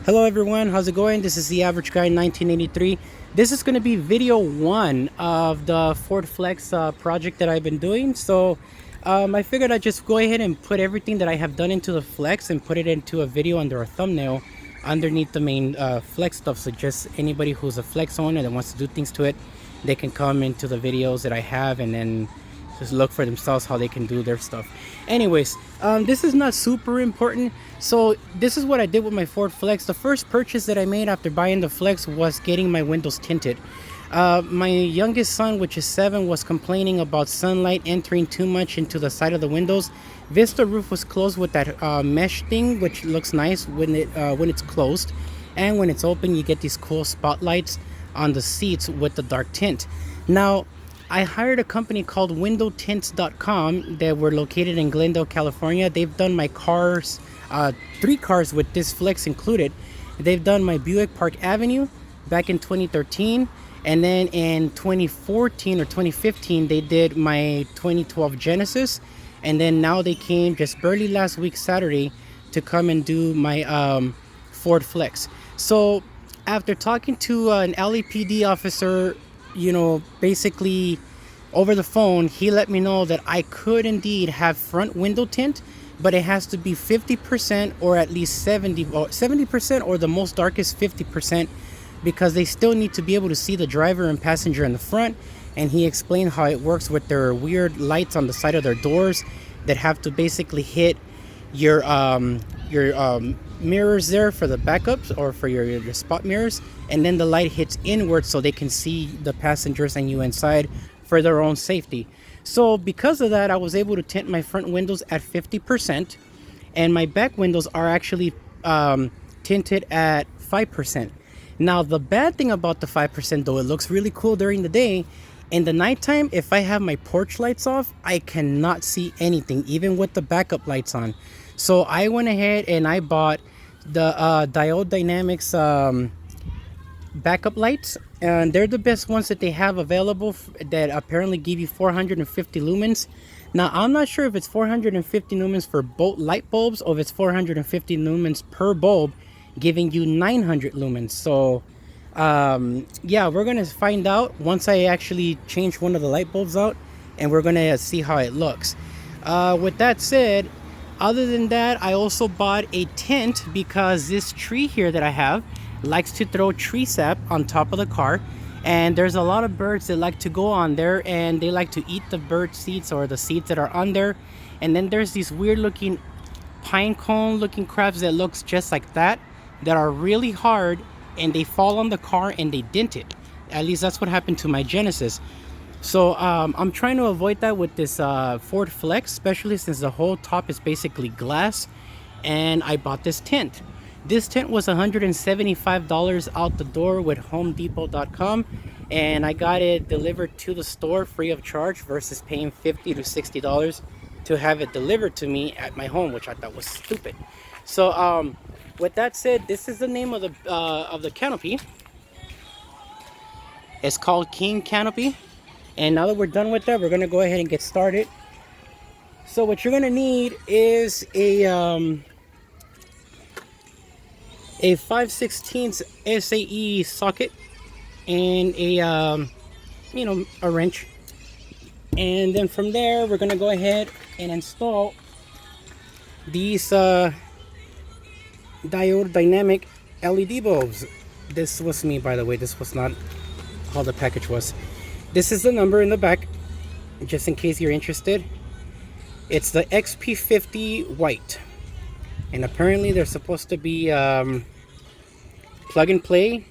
Hello everyone, how's it going? This is the Average Guy 1983. This is going to be video one of the Ford Flex project that I've been doing. I figured I'd just go ahead and put everything that I have done into the Flex and put it into a video under a thumbnail underneath the main Flex stuff. So just anybody who's a Flex owner that wants to do things to it, they can come into the videos that I have and then just look for themselves how they can do their stuff. Anyways, this is not super important. So this is what I did with my Ford Flex. The first purchase that I made after buying the Flex was getting my windows tinted. My youngest son, which is 7, was complaining about sunlight entering too much into the side of the windows. Vista roof was closed with that mesh thing, which looks nice when it's closed, and when it's open you get these cool spotlights on the seats with the dark tint. Now I hired a company called windowtints.com that were located in Glendale, California. They've done my cars, 3 cars with this Flex included. They've done my Buick Park Avenue back in 2013, and then in 2014 or 2015 they did my 2012 Genesis, and then now they came just barely last week Saturday to come and do my Ford Flex. So after talking to an LAPD officer, basically over the phone, he let me know that I could indeed have front window tint, but it has to be 50% or at least 70% or the most darkest 50%, because they still need to be able to see the driver and passenger in the front. And he explained how it works with their weird lights on the side of their doors that have to basically hit your mirrors there for the backups or for your spot mirrors, and then the light hits inward so they can see the passengers and you inside for their own safety. So because of that, I was able to tint my front windows at 50%, and my back windows are actually tinted at 5%. Now the bad thing about the 5%, though, it looks really cool during the day. In the nighttime, if I have my porch lights off, I cannot see anything, even with the backup lights on. So I went ahead and I bought the Diode Dynamics backup lights, and they're the best ones that they have available that apparently give you 450 lumens. Now I'm not sure if it's 450 lumens for both light bulbs or if it's 450 lumens per bulb, giving you 900 lumens. So yeah, we're gonna find out once I actually change one of the light bulbs out, and we're gonna see how it looks. With that said, other than that, I also bought a tent because this tree here that I have likes to throw tree sap on top of the car, and there's a lot of birds that like to go on there and they like to eat the bird seeds or the seeds that are on there. And then there's these weird looking pine cone looking crabs that looks just like that are really hard, and they fall on the car and they dent it. At least that's what happened to my Genesis. So I'm trying to avoid that with this Ford Flex, especially since the whole top is basically glass. And I bought this tent. This tent was $175 out the door with homedepot.com, and I got it delivered to the store free of charge versus paying $50 to $60 to have it delivered to me at my home, which I thought was stupid. So with that said, this is the name of the canopy. It's called King Canopy. And now that we're done with that, we're gonna go ahead and get started. So what you're gonna need is a 5/16 SAE socket and a wrench. And then from there, we're gonna go ahead and install these Diode Dynamic LED bulbs. This was me, by the way. This was not how the package was. This is the number in the back, just in case you're interested. It's the XP50 white, and apparently they're supposed to be plug and play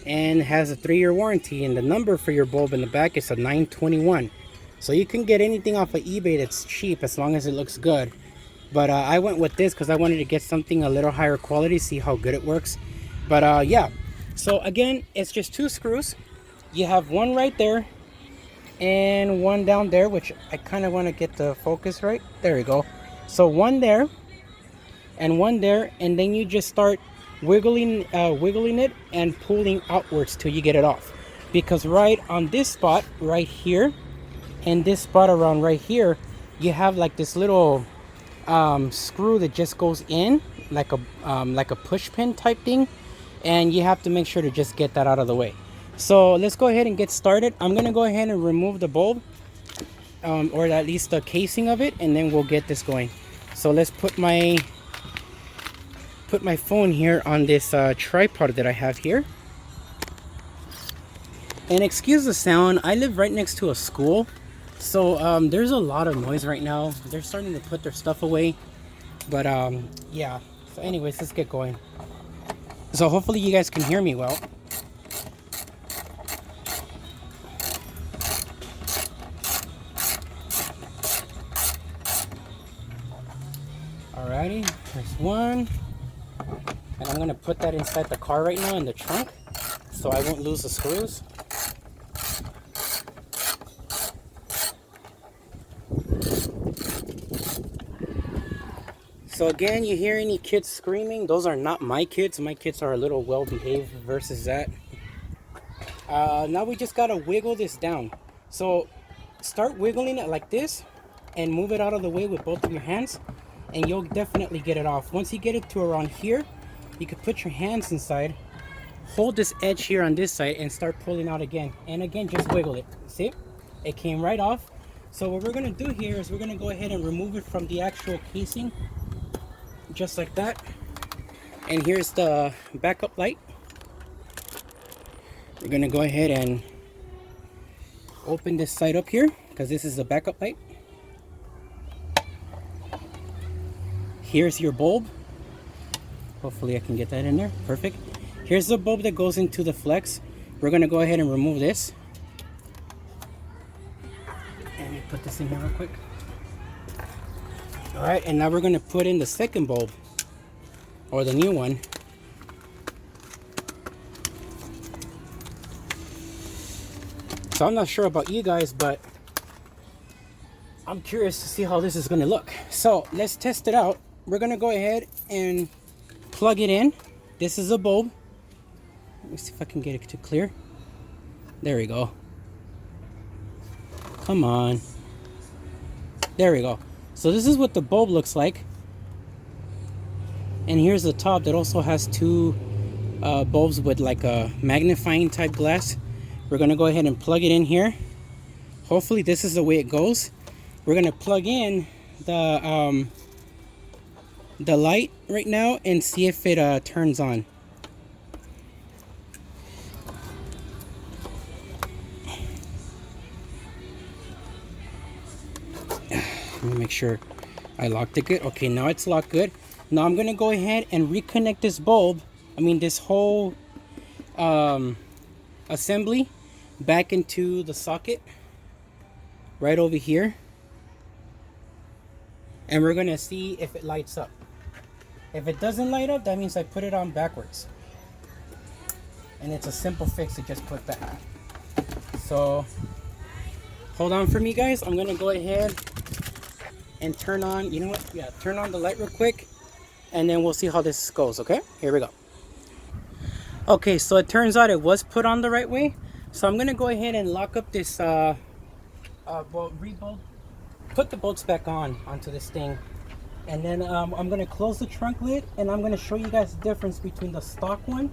and has a 3-year warranty. And the number for your bulb in the back is a 921. So you can get anything off of eBay that's cheap as long as it looks good. But I went with this because I wanted to get something a little higher quality, see how good it works. But yeah, so again, it's just 2 screws. You have one right there and one down there, which I kind of want to get the focus right. There we go. So one there and one there, and then you just start wiggling it and pulling outwards till you get it off. Because right on this spot right here and this spot around right here, you have like this little screw that just goes in like a push pin type thing, and you have to make sure to just get that out of the way. So let's go ahead and get started. I'm gonna go ahead and remove the bulb, or at least the casing of it, and then we'll get this going. So let's put my phone here on this tripod that I have here. And excuse the sound, I live right next to a school, so there's a lot of noise right now. They're starting to put their stuff away, but yeah. So anyways, let's get going. So hopefully you guys can hear me well. Alrighty, there's one. And I'm gonna put that inside the car right now in the trunk, so I won't lose the screws. So again, you hear any kids screaming, those are not my kids. My kids are a little well behaved versus that. Now we just gotta wiggle this down. So start wiggling it like this and move it out of the way with both of your hands, and you'll definitely get it off. Once you get it to around here, you can put your hands inside, hold this edge here on this side, and start pulling out again. And again, just wiggle it. See? It came right off. So what we're gonna do here is we're gonna go ahead and remove it from the actual casing, just like that. And here's the backup light. We're gonna go ahead and open this side up here, because this is the backup light. Here's your bulb. Hopefully I can get that in there. Perfect. Here's the bulb that goes into the flex. We're gonna go ahead and remove this. And put this in here real quick. All right, and now we're gonna put in the second bulb, or the new one. So I'm not sure about you guys, but I'm curious to see how this is gonna look. So let's test it out. We're gonna go ahead and plug it in. This is a bulb. Let me see if I can get it to clear. There we go. Come on. There we go. So this is what the bulb looks like. And here's the top that also has two bulbs with like a magnifying type glass. We're gonna go ahead and plug it in here. Hopefully this is the way it goes. We're gonna plug in the light right now and see if it turns on. Let me make sure I locked it good. Okay, now it's locked good. Now I'm gonna go ahead and reconnect this bulb, this whole assembly back into the socket right over here, and we're gonna see if it lights up. If it doesn't light up, that means I put it on backwards, and it's a simple fix to just put that. So hold on for me, guys. I'm gonna go ahead and turn on, you know what, yeah, turn on the light real quick, and then we'll see how this goes. Okay, here we go. Okay, so it turns out it was put on the right way. So I'm gonna go ahead and lock up this re-bolt, put the bolts back onto this thing, and then I'm gonna close the trunk lid, and I'm gonna show you guys the difference between the stock one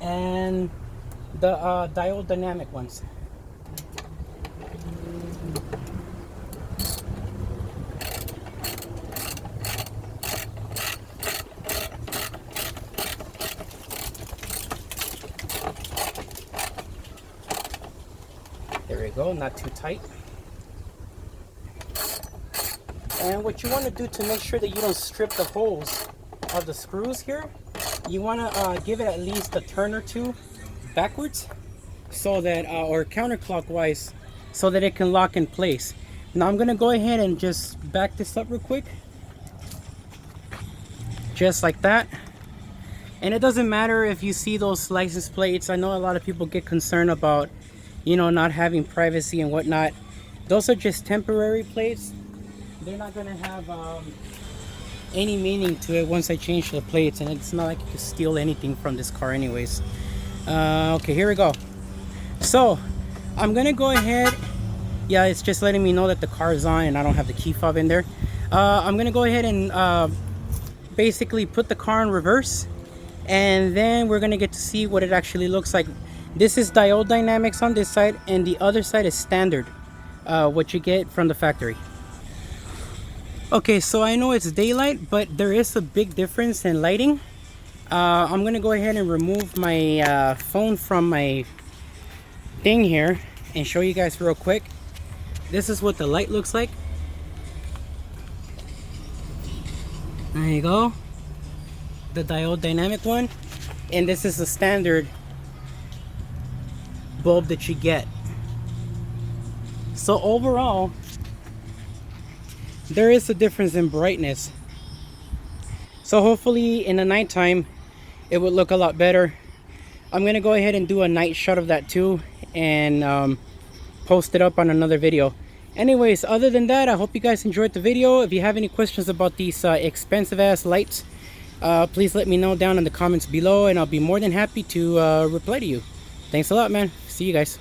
and the Diode Dynamic ones. There we go, not too tight. And what you want to do to make sure that you don't strip the holes of the screws here, you want to give it at least a turn or two backwards, so that or counterclockwise, so that it can lock in place. Now I'm going to go ahead and just back this up real quick, just like that. And it doesn't matter if you see those license plates. I know a lot of people get concerned about, you know, not having privacy and whatnot. Those are just temporary plates. They're not gonna have any meaning to it once I change the plates, and it's not like you can steal anything from this car anyways. Okay, here we go. So I'm gonna go ahead, yeah, it's just letting me know that the car is on and I don't have the key fob in there. I'm gonna go ahead and basically put the car in reverse, and then we're gonna get to see what it actually looks like. This is Diode Dynamics on this side, and the other side is standard, what you get from the factory. Okay, so I know it's daylight, but there is a big difference in lighting. I'm gonna go ahead and remove my phone from my thing here and show you guys real quick. This is what the light looks like. There you go, the Diode Dynamic one, and this is the standard bulb that you get. So overall, there is a difference in brightness. So hopefully in the nighttime it would look a lot better. I'm gonna go ahead and do a night shot of that too, and post it up on another video. Anyways, other than that, I hope you guys enjoyed the video. If you have any questions about these expensive ass lights, please let me know down in the comments below, and I'll be more than happy to reply to you. Thanks a lot, man. See you guys.